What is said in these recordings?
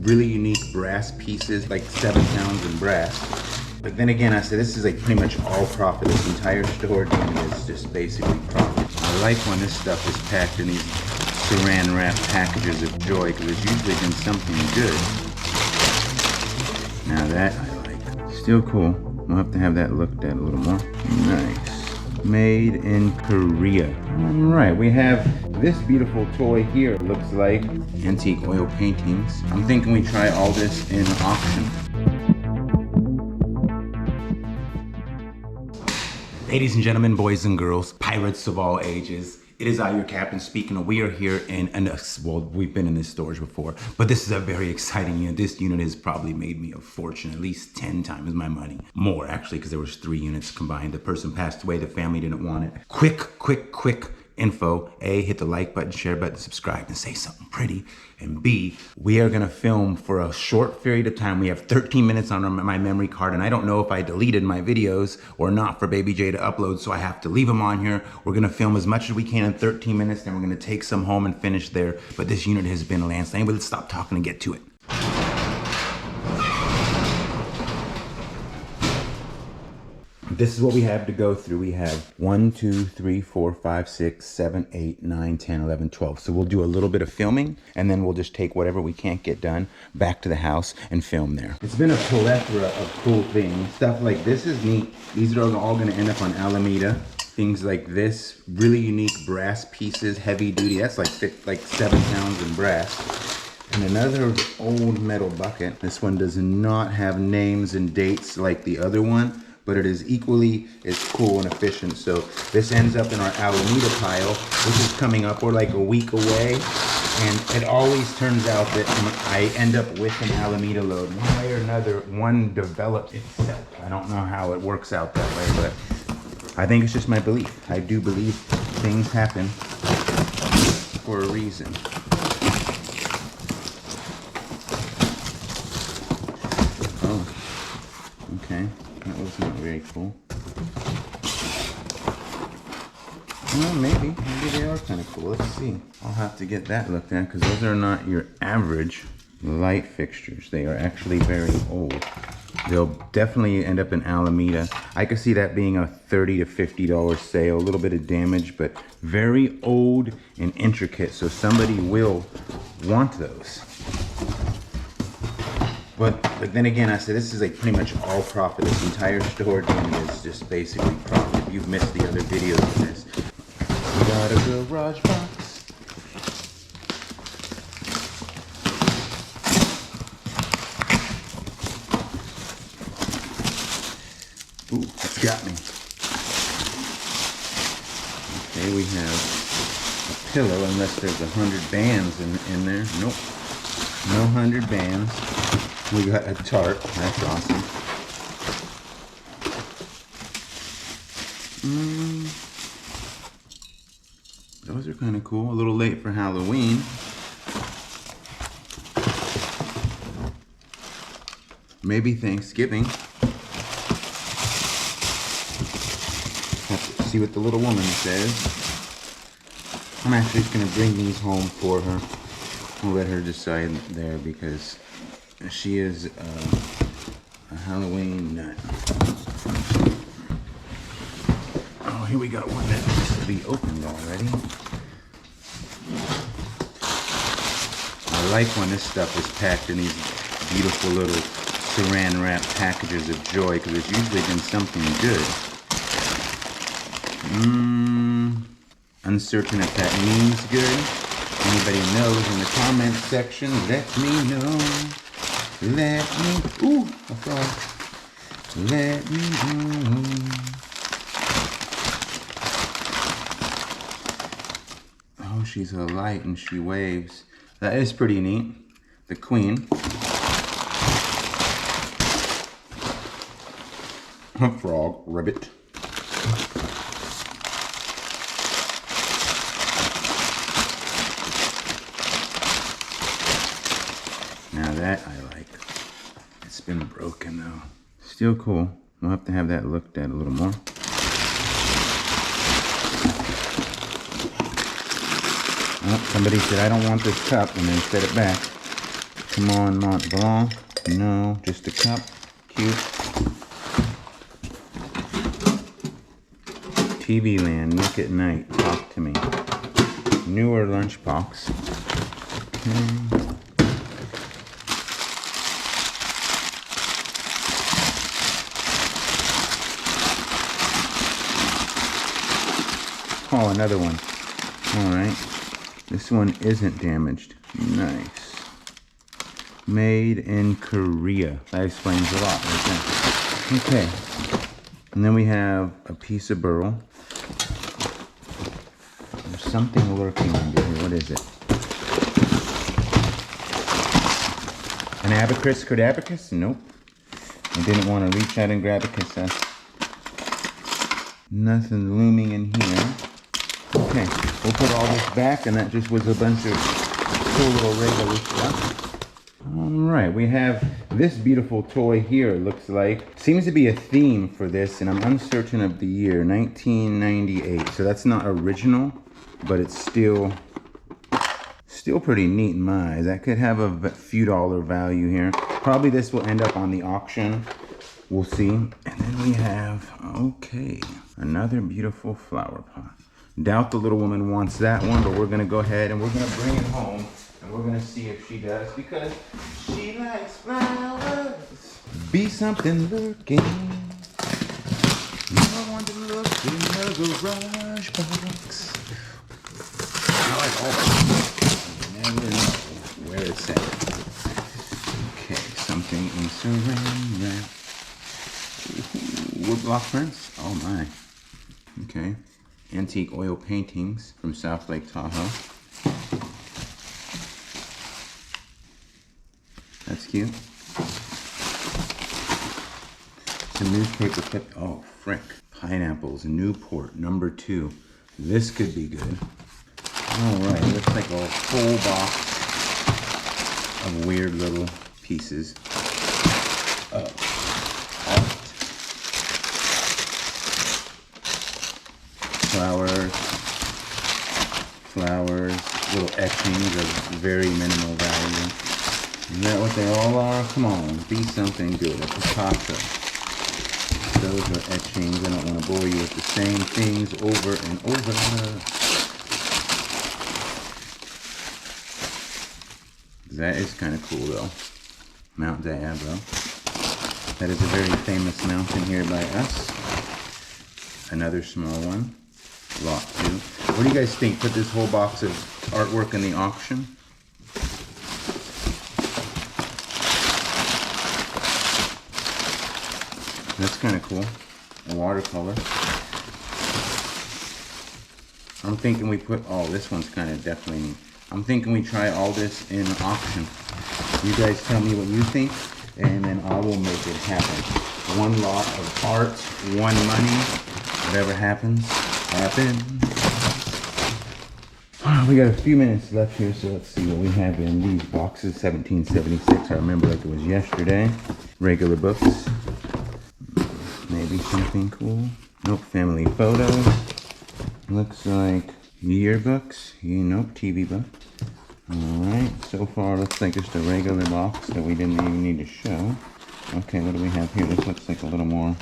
really unique brass pieces, like 7 pounds in brass. But then again, I said this is like pretty much all profit. This entire store is just basically profit. I like when this stuff is packed in these saran wrap packages of joy, because it's usually been something good. Now that I like. Still cool. We'll have to have that looked at a little more. Nice. Made in Korea. All right, we have this beautiful toy here. It looks like antique oil paintings. I'm thinking we try all this in auction. Ladies and gentlemen, boys and girls, pirates of all ages, it is I, your captain, speaking, and we are here well, we've been in this storage before, but this is a very exciting unit. This unit has probably made me a fortune, at least 10 times my money. More, actually, because there was 3 units combined. The person passed away, the family didn't want it. Quick info. A, hit the like button, share button, subscribe, and say something pretty. And B, we are gonna film for a short period of time. We have 13 minutes on my memory card, and I don't know if I deleted my videos or not for Baby J to upload, so I have to leave them on here. We're gonna film as much as we can in 13 minutes, then we're gonna take some home and finish there. But this unit has been a landslide. Anyway, let's stop talking and get to it. This is what we have to go through. We have 1, 2, 3, 4, 5, 6, 7, 8, 9, 10, 11, 12. So we'll do a little bit of filming, and then we'll just take whatever we can't get done back to the house and film there. It's been a plethora of cool things. Stuff like this is neat. These are all gonna end up on Alameda. Things like this, really unique brass pieces, heavy duty. That's like 7 pounds in brass. And another old metal bucket. This one does not have names and dates like the other one, but it is equally as cool and efficient. So this ends up in our Alameda pile, which is coming up. We're like a week away, and it always turns out that I end up with an Alameda load. One way or another, one develops itself. I don't know how it works out that way, but I think it's just my belief. I do believe things happen for a reason. Oh, okay. That was not very cool. Well, maybe they are kind of cool. Let's see. I'll have to get that looked at, because those are not your average light fixtures. They are actually very old. They'll definitely end up in Alameda. I could see that being a $30 to $50 sale. A little bit of damage, but very old and intricate. So somebody will want those. But then again, I said this is like pretty much all profit. This entire store is just basically profit. If you've missed the other videos of this. We got a garage box. Ooh, that's got me. Okay, we have a pillow, unless there's 100 bands in there. Nope, no 100 bands. We got a tarp. That's awesome. Those are kind of cool. A little late for Halloween. Maybe Thanksgiving. Have to see what the little woman says. I'm actually just going to bring these home for her. I'll let her decide there, because she is a Halloween nut. Oh, here we got one that needs to be opened already. I like when this stuff is packed in these beautiful little saran wrap packages of joy, because it's usually been something good. Uncertain if that means good. Anybody knows in the comment section, let me know. Let me, ooh, a frog. Let me know. Oh, she's a light and she waves. That is pretty neat. The queen. A frog, ribbit. Now that I like. It's been broken though. Still cool. We'll have to have that looked at a little more. Oh, somebody said I don't want this cup, and then set it back. Come on, Mont Blanc. No, just a cup. Cute. TV Land, Nick at Night, talk to me. Newer lunchbox. Okay. Oh, another one. Alright. This one isn't damaged. Nice. Made in Korea. That explains a lot right there. Okay. And then we have a piece of burl. There's something lurking under here. What is it? An abacus? Cardabacus? Nope. I didn't want to reach out and grab a cassette. Nothing looming in here. Okay, we'll put all this back, and that just was a bunch of cool little regular stuff. Alright, we have this beautiful toy here, it looks like. Seems to be a theme for this, and I'm uncertain of the year, 1998. So that's not original, but it's still pretty neat in my eyes. That could have a few dollar value here. Probably this will end up on the auction. We'll see. And then we have, okay, another beautiful flower pot. Doubt the little woman wants that one, but we're gonna go ahead and we're gonna bring it home and we're gonna see if she does, because she likes flowers. Be something lurking. No one to look in the garage box. I like all that. You never know where it's at. Okay, something in saran wrap. Woodblock prints. Oh my. Okay. Antique oil paintings from South Lake Tahoe. That's cute. Some newspaper clip. Oh, frick. Pineapples, Newport, number 2. This could be good. Alright, looks like a whole box of weird little pieces of art. Flowers, little etchings of very minimal value. Isn't that what they all are? Come on, be something good. A Picasso. Those are etchings. I don't want to bore you with the same things over and over. That is kind of cool though. Mount Diablo. That is a very famous mountain here by us. Another small one. Lot 2. What do you guys think? Put this whole box of artwork in the auction? That's kind of cool. A watercolor. I'm thinking we put, oh, this one's kind of definitely neat. I'm thinking we try all this in auction. You guys tell me what you think, and then I will make it happen. One lot of art, one money, whatever happens. We got a few minutes left here, so let's see what we have in these boxes. 1776, I remember like it was yesterday. Regular books. Maybe something cool. Nope, family photos. Looks like yearbooks. Nope, TV book. Alright, so far looks like just a regular box that we didn't even need to show. Okay, what do we have here? This looks like a little more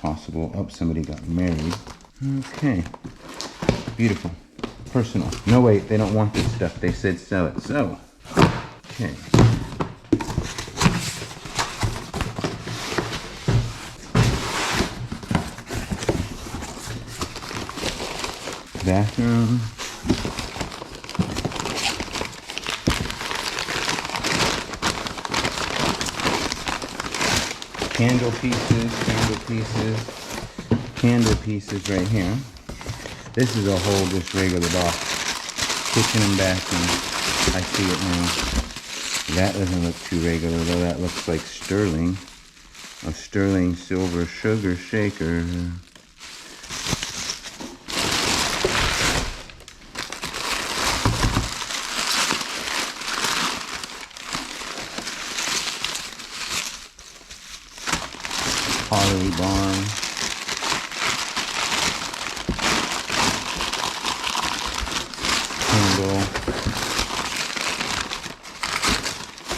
possible. Oh, somebody got married. Okay, beautiful, personal. No, wait, they don't want this stuff. They said sell it. So, okay. Bathroom. Candle pieces right here. This is a whole just regular box. Kitchen and bathroom. I see it now. That doesn't look too regular though. That looks like sterling. A sterling silver sugar shaker. Pottery barn.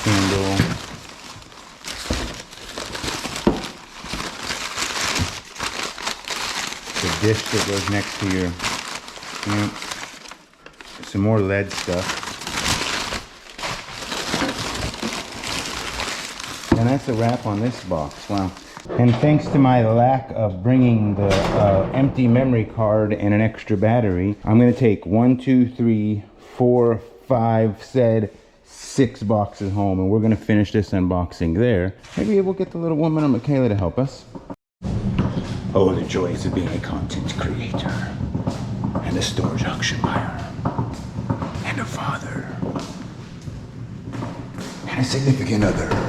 Candle dish that goes next to your, some more lead stuff. And that's a wrap on this box. Wow. And thanks to my lack of bringing the empty memory card and an extra battery, I'm going to take 1, 2, 3, 4, 5, said 6 boxes home, and we're going to finish this unboxing there. Maybe we'll get the little woman or Michaela to help us. Oh, the joys of being a content creator, and a storage auction buyer, and a father, and a significant other.